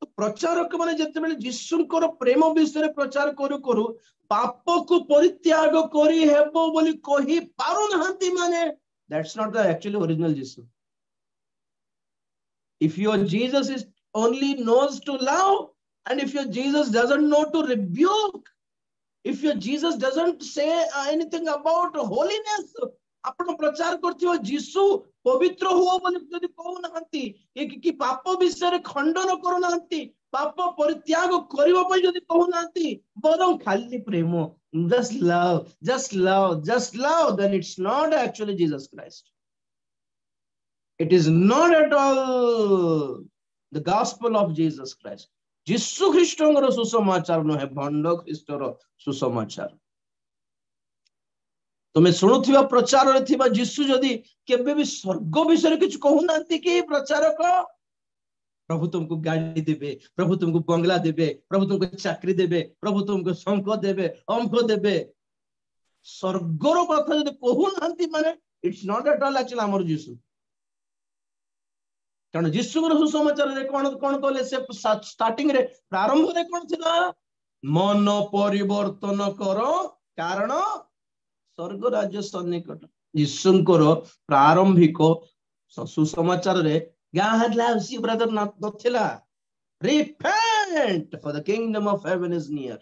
तो प्रचारक माने जेतेबेले जीशुंकर प्रेम विषय प्रचार करू करू पाप को परित्याग करी हेबो बोली कहि पारु नहंती माने that's not the actually original जीसु if your Jesus is only knows to love and if your Jesus doesn't know to rebuke if your Jesus doesn't say anything about holiness आपण प्रचार करथियो जीसु पवित्र हो बोली जदी कहू नहंती कि पाप विषय खंडन करू नहंती पाप परित्याग करिवा पई जदी कहू नहंती बरम खाली प्रेम just love then it's not actually Jesus Christ it is not at all the gospel of Jesus Christ जीसु ख्रीष्टंगर सुसमाचार न है भंड ख्रीष्टर सुसमाचार तुम्हें शुणुथिबा प्रचार रे थिबा जीसु जदी केबे भी स्वर्ग विषय किछ कहू नांती कि प्रचारक प्रभु तुमको गाड़ी देबे प्रभु तुमको बंगला देबे प्रभु तुमको चाकरी देबे प्रभु तुमको शंख देबे अंक देबे स्वर्गर कथा जदी कहू नांती माने it's not at all actually हमर जीसु कारण जीसु सुसमाचार रे कोन कोन कहले से स्टार्टिंग रे प्रारंभ रे कोन थिला मन परिवर्तन करो कारण स्वर्ग राज्य सन्निकट जीसुंकर प्रारंभिक सुसमाचार रे God loves you brother नथिला repent for the kingdom of heaven is near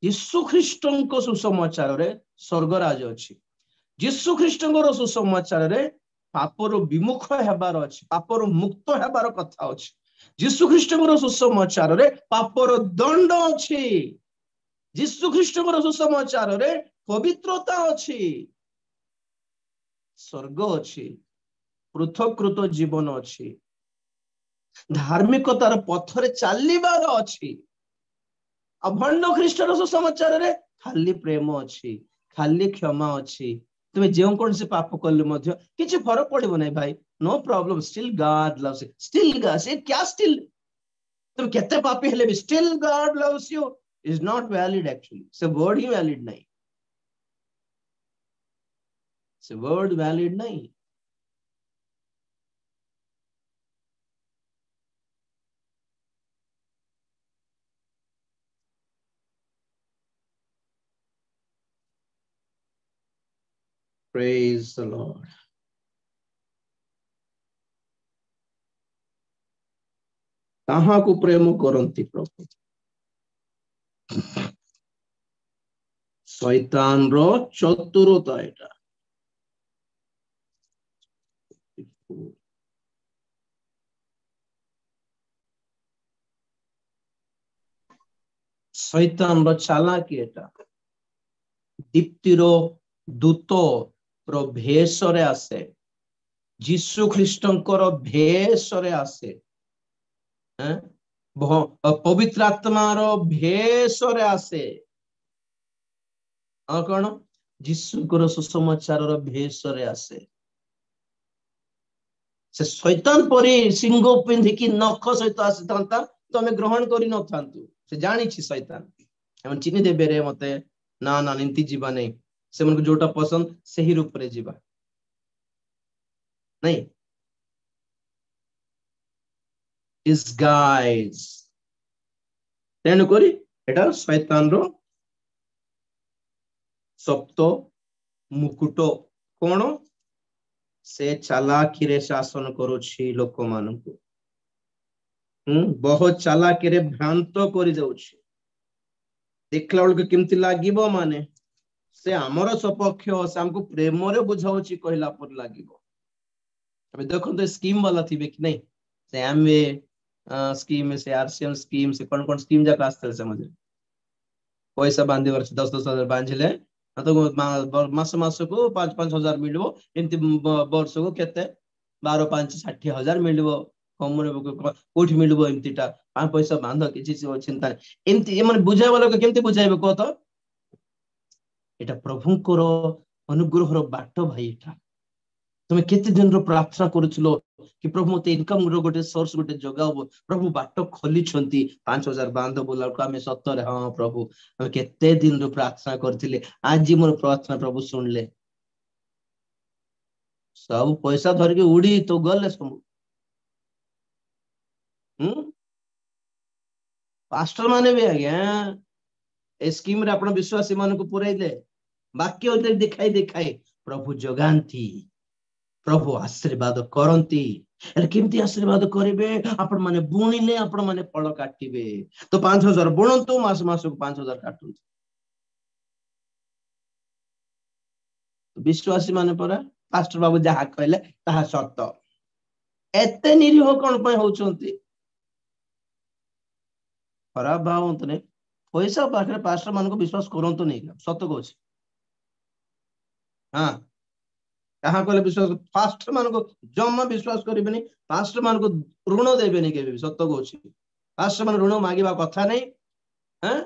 यीशु ख्रीष्टଙ୍କ सुसमाचार रे स्वर्गराज अछि यीशु ख्रीष्टଙ୍କର सुसमाचार रे पापर विमुख हेबार अछि पापर मुक्त हेबार कथा अछि यीशु ख्रीष्टଙ୍କର सुसमाचार रे पापर दंड अछि यीशु ख्रीष्टଙ୍କର सुसमाचार रे पवित्रता अछि स्वर्ग अछि पृथकृत जीवन अछि धार्मिकतार पथरे चलिबार अछि अभंड ख्रीष्टर सुसमाचार रे खाली प्रेम अछि खाली क्षमा अछि तुमे जेउ कोन से पाप करले मध्य किछि फरक पड़िबो नै भाई no problem still God loves you still God से क्या स्टिल तुम केते पापी हेले भी still God loves you is not valid actually से वर्ड ही वैलिड नहीं से वर्ड वैलिड नहीं Praise the Lord. कहाँ को प्रेम करंती प्रभु शैतान रो चतुरता एटा शैतान रो चालाकी एटा दीप्तिर दूत रो भेष रे आसे यीशु ख्रीष्टंकर भेष रे आसे पवित्र आत्मा रो भेष रे आसे आ कोन यीशुकर सुसमाचार रो भेष रे आसे से शैतान परी सिंह पिंधि की नख सहित आसितांता तमे ग्रहण करि न थांतु से जानि छी शैतान हम चिन्हि देबे रे मते ना ना निंती जीवा नहीं से मन को जोटा पसंद सही रूप रे जीवा नहीं disguise तेन करी एटा शैतान रो सप्त मुकुट कोन से चालाकी रे शासन करूछि लोक मानकु बहुत चालाकी रे भ्रांत करि जाउछि देखला बेलको केमति लागिबो माने से हमर सपक्ष से हमको प्रेम रे बुझाउछि कहला पर लागिबो अबे देखो तो स्कीम वाला थी कि नहीं से एमवे स्कीम से आरसीएम स्कीम से कौन कौन स्कीम जाका आस्ते समझ पैसा बांधे वर्ष 10,000 बांधिले तो मास मास को 5,000 मिलबो एमती वर्ष को केते 12,5,60,000 मिलबो कम कोठी मिलबो एमतीटा पैसा बांध किछि चिंता एमती ए माने बुझाय वाला केमती बुझाइबे को तो एटा प्रभुंकर अनुग्रह रो बाट भाई एटा तुम केते दिन रो प्रार्थना करूछलो कि प्रभु मते इनकम रो गोटे सोर्स गोटे जगाओ प्रभु बाट खोली छंती 5,000 बांध बोला को हमें सत्तर हां प्रभु हम केते दिन रो प्रार्थना करथिले आज मोर प्रार्थना प्रभु सुनले सब पैसा धर के उड़ी तो गले सब पास्टर माने भी आज्ञा ए स्कीम रे आपण विश्वासी मान को पुराइले वाक्य उते दिखाई प्रभु जगांती प्रभु आशीर्वाद करंती केमती आशीर्वाद करेंगे आपण माने बुणिले आपण माने फल काटिबे तो 5,000 बुणंतु मास मास को 5,000 काटु विश्वासी माने परा पास्टर बाबू जहा कहले ताहा सत्य एते निरीह कोन पय होचंती खराब भावंत ने पैसा पाखरे पास्टर मान को विश्वास करंतो नहीं सत्य कहछि हां कहाँ कहले विश्वास पास्टर मान को जम्मा विश्वास करेंगे पास्टर मान को ऋण देबेनी के सत्य कहछि पास्टर मान ऋण मांगवा कथा नहीं हैं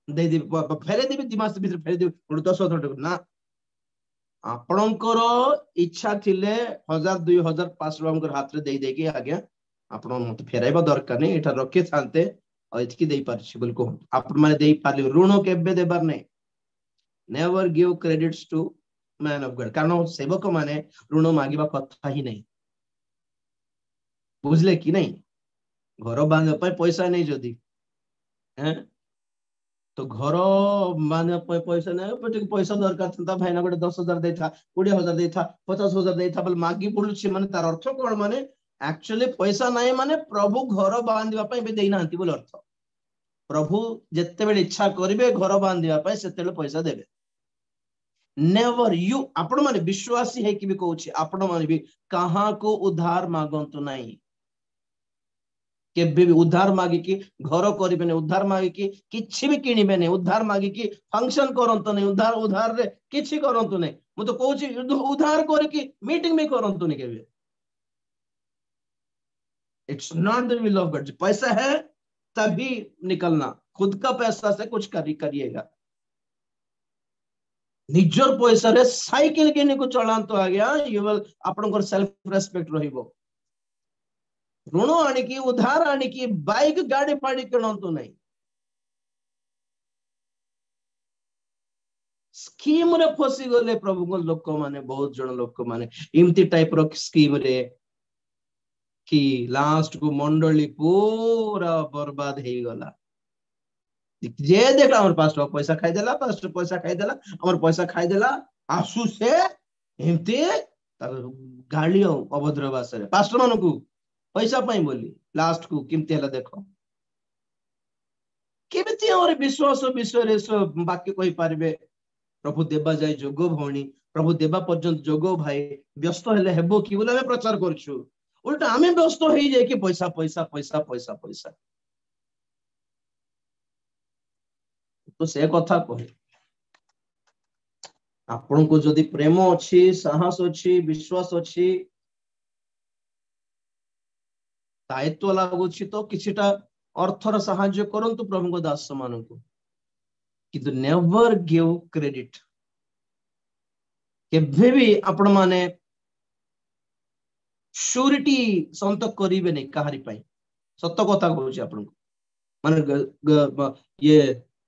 दे दे फेरे देबे 2 मास भीतर फेरे देबे 10,000 टका ना आपणकर इच्छा थिले 1,000 2,000 पास्टर बाबूकर हाथ रे दे देकी आज्ञा आपण मत फेराइबा दरकार नहीं एटा रखे थांते अइतकी देई पारछि बोल को आपण माने देई पारले ऋण केबे देबार नहीं never give credits to man of God कारण सेवक माने ऋण मांगवा कथा ही नहीं बुझले कि नहीं घर बांध पैसा नहीं जदि हैं तो घर बांध पैसा नहीं पैसा दरकार था भाईना गोटे 10,000 देथा 20,000 देथा 50,000 देथा बोले मागी पड़ुछि माने तार अर्थ कोन माने एक्चुअली पैसा नहीं माने प्रभु घर बांधवा पे देई नांती बोल अर्थ प्रभु जिते बेले इच्छा करेंगे घर बांधा से पैसा देवे नेवर यू आपण माने विश्वासी है कि भी कहूँ आपण माने भी कहाँ को उधार मागंतु नहीं केबे भी उधार मागिकी घर करें उधार मागिकी किछि भी किणवे नहीं उधार मागिकी फंक्शन करंतु नहीं उधार उधार रे किछि करंतु नहीं मु तो कहूँ उधार करके मीटिंग भी करंतु नहीं केबे it's not the will of God पैसा है तभी निकलना खुद का पैसा से कुछ करिएगा निजर पैसा रे साइकिल किने को चलांतो आ गया यू विल आपनकर सेल्फ रेस्पेक्ट रहिबो ऋण आनिकी उधार आनिकी बाइक गाड़ी फाड़ी किणंतु नहीं स्कीम रे फसी गले प्रभु को लोक माने बहुत जन लोक माने इमती टाइप रो स्कीम रे कि लास्ट को मंडली पूरा बर्बाद हो गला जे देखला हमर पास्टर पैसा खाई देला पास्टर पैसा खाई देला हमर पैसा खाई देला आसु से एमती गाली अभद्र भाषा पास्टर मान को पैसा पाई बोली लास्ट को केमती हला देखो केमती हमर विश्वास विषय रे वाक्य कहि पारबे प्रभु देबा जाय जोगो भौणी प्रभु देबा पर्यंत जोगो भाई व्यस्त हेले हेबो कि बोले हमें प्रचार करछु उल्टा आमे व्यस्त हो जाए कि पैसा पैसा पैसा पैसा पैसा तो से कथा कहे आपण को जदि प्रेम अच्छी साहस अच्छी विश्वास अच्छी दायित्व लगुच तो किछिटा अर्थर साहाय्य करंतु प्रभु को दास मान को किंतु नेवर गिव क्रेडिट केभे भी आपण माने श्योरिटी संत करिवे नहीं काहारी पाई सत कथा कहूँ आपन को माने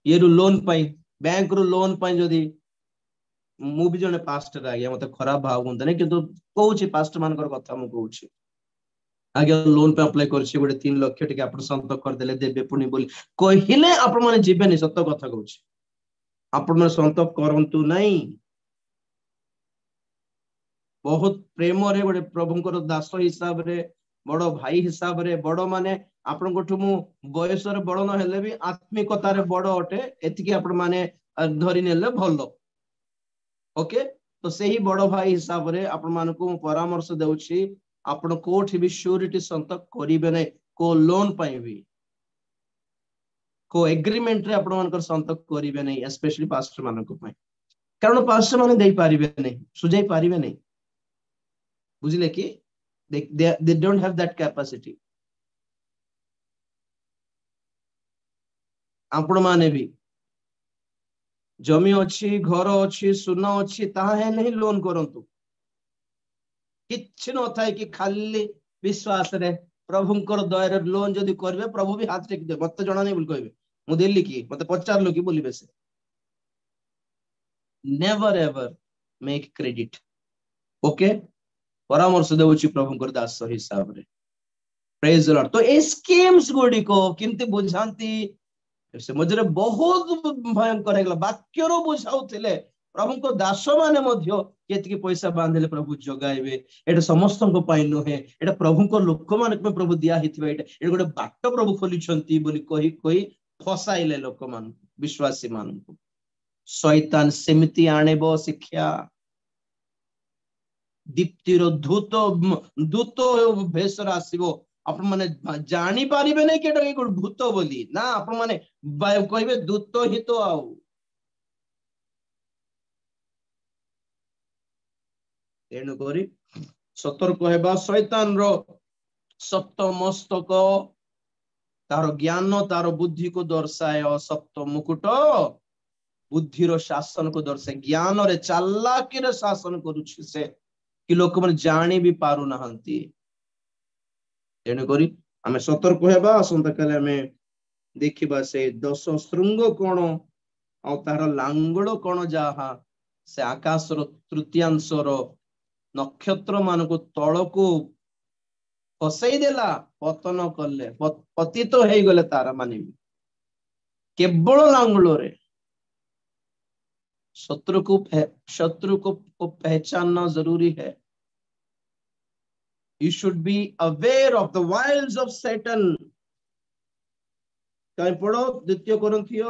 ये लोन पाई बैंक रो लोन पाई जदि मु भी जने पास्टर आ गया मते खराब भाव होंता नहीं किंतु कहूँ पास्टर मानकर कथा मु कहूँ आगे लोन पे अप्लाई कर 3 लाख टिके आप संत कर देले देबे पुनी बोली कहिले आपण माने जीवे नहीं सत कथा कहूँ आपण माने संत करंतु नहीं बहुत प्रेम रे गोटे प्रभुंकर दास हिसाब रे बड़ भाई हिसाब रे बड़ माने आपण कोठु मु बयस रे बड़ न हेले भी आत्मिकता रे बड़ अटे एतिकी आपण माने धरि नेले भलो ओके तो सही बड़ भाई हिसाब रे आपण मान को परामर्श देउछि आपण कोठी भी श्योरिटी संत करिवे नै को लोन पाई भी को एग्रीमेंट रे आपण मानकर संत करिवे नै स्पेशली पास्टर मान को पाई कारण पास्टर माने देई पारिबे नै सुझाई पारिबे नै बुझिले कि they don't have that capacity आपण माने भी जमी अच्छी घर अच्छी सुना अच्छी ताहा है नहीं लोन करंतु किछ न थाए कि खाली विश्वास रे प्रभुंकर दया लोन जदि करबे प्रभु भी हाथ टेक दे मत जणा नहीं बोल कहबे मु देली कि मते पचारलो कि बोलिबे से never ever make credit okay परामर्श देउछि प्रभुंकर दास हिसाब रे प्रेज द लॉर्ड तो ए स्कीम्स गुडी को किंतु बुझांती से मजरे बहुत भयंकर हेगला वाक्य रो बुझाउथिले प्रभु को दास माने मध्य केतकी पैसा बांधले प्रभु जगाइबे एटा समस्त को पाइ न है एटा प्रभु को लोक माने में प्रभु दिया हिथिबा एटा गोटे बाट प्रभु खोली छंती बोली कहि कहि फसाइले लोक मान विश्वासी मान को शैतान सेमिति आनेबो शिक्षा दीप्तिर दूत दूत भेषर आसीबो आपण माने जानी पारिबे नै केटा के भूत बोली ना आपण माने कहबे दूत ही तो आउ तेणु करी सतर्क हेबा शैतान रो सप्त मस्तक तार ज्ञान तार बुद्धि को दर्शाए सप्त मुकुट बुद्धिर शासन को दर्शाए ज्ञान रे चालाकी रे शासन करूछि से कि लोक मन जानी भी पारु नहंती तेणु करी आमे सतर्क हेबा असंता काले आमे देखिबा से 10 श्रृंग कोण आ तार लांगड़ कोण जाहा से आकाश रो तृतीयांश रो नक्षत्र मान को तल को फसई देला पतन कले पतित हो गले तारा माने केवल लांगड़ रे शत्रु को पहचानना जरूरी है You should be aware of the wiles of Satan. कहीं पढ़ो द्वितीय कोरिन्थिय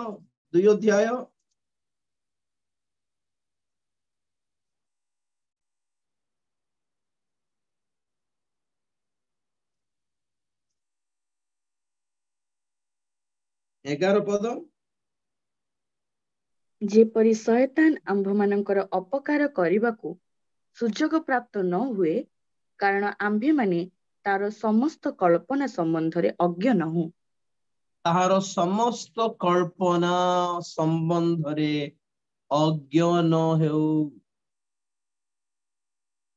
2 अध्याय 11 पद। जेपरि शयतान आम्भମାନଙ୍କର ଅପକାର କରିବାକୁ ସୁଯୋଗ ପ୍ରାପ୍ତ ନ ହୁଏ, କାରଣ ଆମ୍ଭେମାନେ ତାର ସମସ୍ତ କଳ୍ପନା ସମ୍ବନ୍ଧରେ ଅଜ୍ଞ ନାହୁଁ। ତାହାର ସମସ୍ତ କଳ୍ପନା ସମ୍ବନ୍ଧରେ ଅଜ୍ଞ ନ ହେଉ।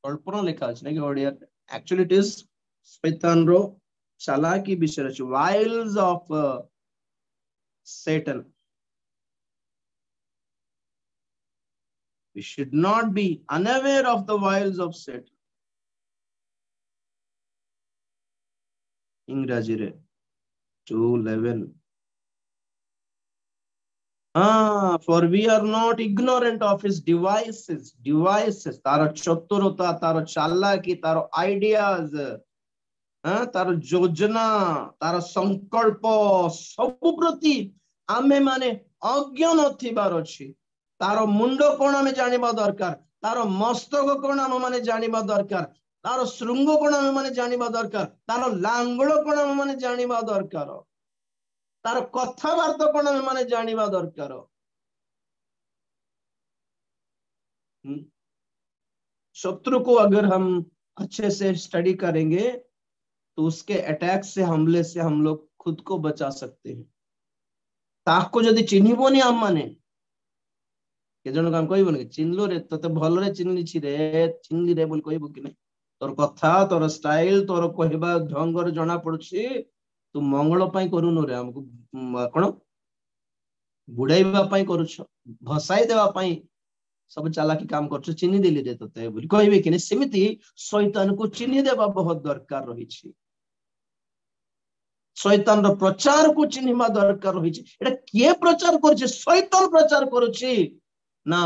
କଳ୍ପନା ଲେଖା ଅଛି ନାଇଁ କି ଓଡ଼ିଆ? Actually it is ଶୈତାନର ଚାଲାକି ବିଷୟରେ ଅଛି, wiles of Satan. We should not be unaware of the wiles of Satan. इंग्रजीରେ 2:11 for we are not ignorant of his devices तार चतुरता, तार चालाकी, तार ideas, तार योजना, तार संकल्प सब प्रति आमे माने अज्ञ नथिबार अछि। तार मुंड कोन आमे जानिबा दरकार, तार मस्तक कोन आमे माने जानिबा दरकार, तार श्रृंग कोन आमे माने जानिबा दरकार, तार लांगुल कोन आमे माने जानिबा दरकार, तार कथाबार्ता कोन आमे माने जानिबा दरकार। शत्रु को अगर हम अच्छे से स्टडी करेंगे तो उसके अटैक से, हमले से हम लोग खुद को बचा सकते हैं। ताको जदि चिन्हिबोनी हम माने के जन काम कहबो ने चिन्हलो रे तते भल रे चिन्हली छि रे, चिन्हली रे बोल कहबो कि नहीं? तोर कथा, तोर स्टाइल, तोर कहबा ढंग रे जणा पड़ुछि तू मंगल पई करूनो रे, हमको कोन बुडाइबा पई करूछ, भसाई देबा पई सब चालाकी काम करछ, चिन्हि देली रे तते बोल कहबे कि नहीं? सेमिति शैतान को चिन्हि देबा बहुत दरकार रही छि। शैतान रो प्रचार को चिन्हिबा दरकार रही छि। एटा के प्रचार करछ? शैतान प्रचार करूछि ना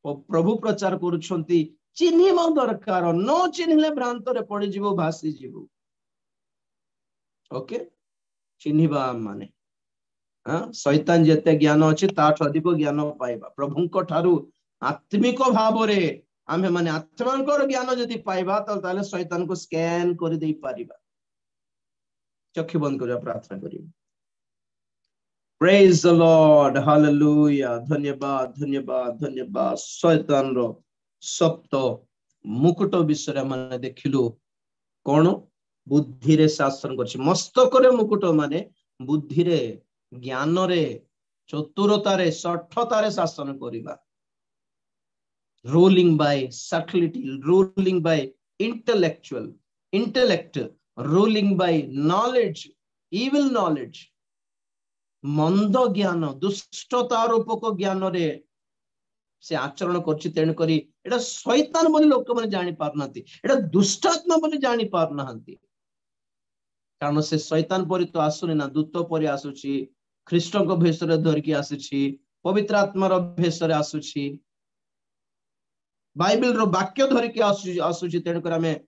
प्रभु प्रचार करूछंती। चिन्हिबा दरकार, न चिन्हिले भ्रांत रे पड़ी जीवो, भासी जीवो। ओके, चिन्हिबा माने शैतान जेते ज्ञान अछि ताठ अधिक ज्ञान पाइबा। प्रभुंक ठारू आत्मिक भाव रे आमे माने आत्मांकर ज्ञान जदि पाइबा ताले शैतान को स्कैन कर दे पारिबा। चक्षु बंद करिया प्रार्थना करियो। Praise the Lord, hallelujah. धन्यवाद धन्यवाद धन्यवाद। शैतान रो सप्त मुकुट विषय माने देखिलु कोन? बुद्धि रे शासन करछि। मस्तक रे मुकुट माने बुद्धि रे, ज्ञान रे, चतुरता रे, सठता रे शासन करिबा। Ruling bye subtlety, ruling bye intellect, ruling bye knowledge, evil knowledge, मंद ज्ञान, दुष्टता रूपक ज्ञान रे से आचरण करछि। तेन करी एटा शैतान बोली लोक माने जानि पारनांती, एटा दुष्टात्मा बोली जानि पारनांती। कारण से शैतान परि तो आसुनी ना, दूत परि आसुछि, ख्रीष्ट को भेष रे धरकी आसुछि, पवित्र आत्मा रो भेष रे आसुछि, बाइबल रो वाक्य धरकी आसुछि। तेन कर हमें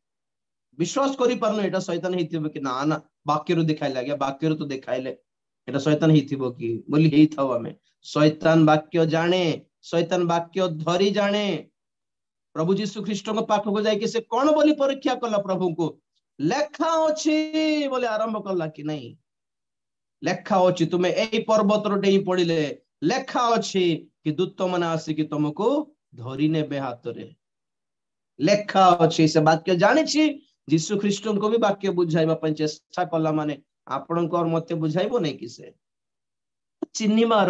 विश्वास करि पारनो एटा शैतान हेतिबो कि ना ना, वाक्य रो देखाइ लागया, वाक्य रो तो देखाइले एटा शैतान हेतिबो कि बोली हेइ थाओ। हमें शैतान वाक्य जाने, शैतान वाक्य धरी जाने। प्रभु यीशु ख्रीष्ट को पाख को जाय कि से कोन बोली परीक्षा कला प्रभु को? लेखा अछि बोले आरंभ कला कि नहीं? लेखा अछि तुमे एई पर्वत रो डेई पड़िले, लेखा अछि कि दूत माने आसी कि तुमको धरी नेबे हाथ रे। लेखा अछि से वाक्य जानि छी। यीशु ख्रीष्ट को भी वाक्य बुझाइबा पय चेष्टा कला माने आपणकर मते बुझाइबो नै कि से चिन्हिमार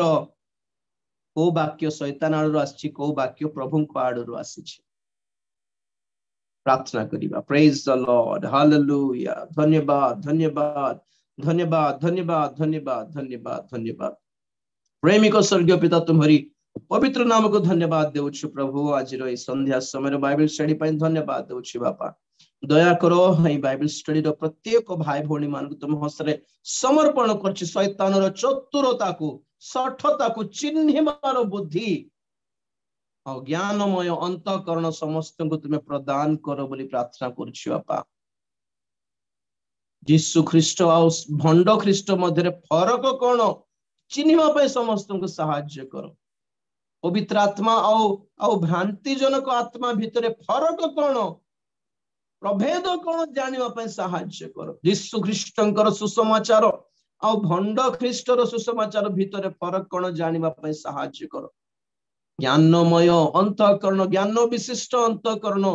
को वाक्य शैतान आडु आछि, को वाक्य प्रभुंक आडु आछि। प्रार्थना करिबा। Praise the Lord, hallelujah. धन्यवाद धन्यवाद धन्यवाद धन्यवाद धन्यवाद धन्यवाद धन्यवाद। प्रेमिक स्वर्गीय पिता तुम्हारी पवित्र नाम को धन्यवाद देउछु प्रभु। आज रो संध्या समय बाइबल स्टडी पय धन्यवाद देउछु बापा। दया करो एई बाइबल स्टडी रो प्रत्येक भाई भौणी मान को तुम हस्ते समर्पण करछि। शैतान रो चतुरता को, सठता को चिन्हिबार बुद्धि और ज्ञानमय अंतःकरण समस्त को तुम्हें प्रदान करो बोली प्रार्थना करछि बापा। यीशु ख्रीष्ट और भंड ख्रीष्ट मध्य फरक कौन चिन्हिबा पई समस्तଙ୍କୁ ସାହାଯ୍ୟ କର। पवित्र आत्मा आउ भ्रांति जनक आत्मा भितर फरक कौन प्रभेद कौन जानिबा पई साहाଯ୍य कर। यीशु ख्रीष्टंकर सुसमाचार आउ भंड ख्रीष्टर सुसमाचार भितर फरक कौन जानिबा पई साहाଯ୍य कर। ज्ञानमय अंतःकरण ज्ञान विशिष्ट अंतःकरण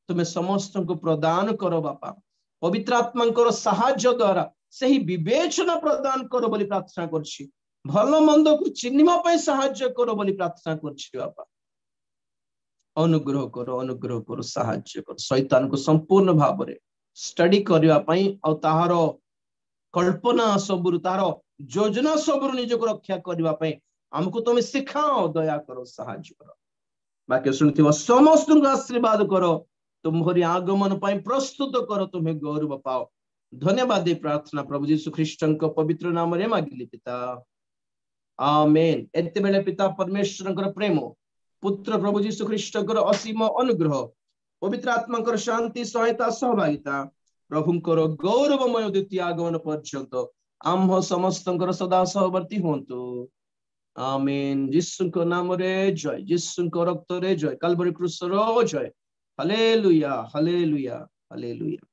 तुम्हें समस्त को प्रदान करो बापा। पवित्र आत्मा साहाଯ୍य द्वारा सही विवेचना प्रदान करो बोली प्रार्थना करछि। भल मंद को चिन्हिबा पई साहाଯ୍य करो बोली प्रार्थना करछि बापा। अनुग्रह करो साहाଯ୍य कर। शैतान को संपूर्ण भाव में स्टडी करबा पई और ताहार कल्पना सबुरु तार योजना सबुरु निजको रक्षा करबा पई हमको तुम सिखाओ। दया करो साहाଯ୍य करो। वाक्य सुनथिबा समस्त को आशीर्वाद करो। तुम्हारी आगमन पाई प्रस्तुत करो। तुम्हें गौरव पाओ। धन्यवाद दे प्रार्थना प्रभु यीशु ख्रीष्टन को पवित्र नाम रे मागिली पिता आमेन। एते बेले पिता परमेश्वर प्रेम पुत्र प्रभु यीशु ख्रीष्टकर असीम अनुग्रह पवित्र आत्मा शांति सहायता सहभागिता प्रभुंकर गौरवमय द्वितीय आगमन पर्यंत आम्भ समस्त सदा सहवर्ती हुंतु आमेन। यीशु को नाम रे जय। यीशु को रक्त रे जय। काल्वरी क्रूस रो जय। Hallelujah hallelujah hallelujah.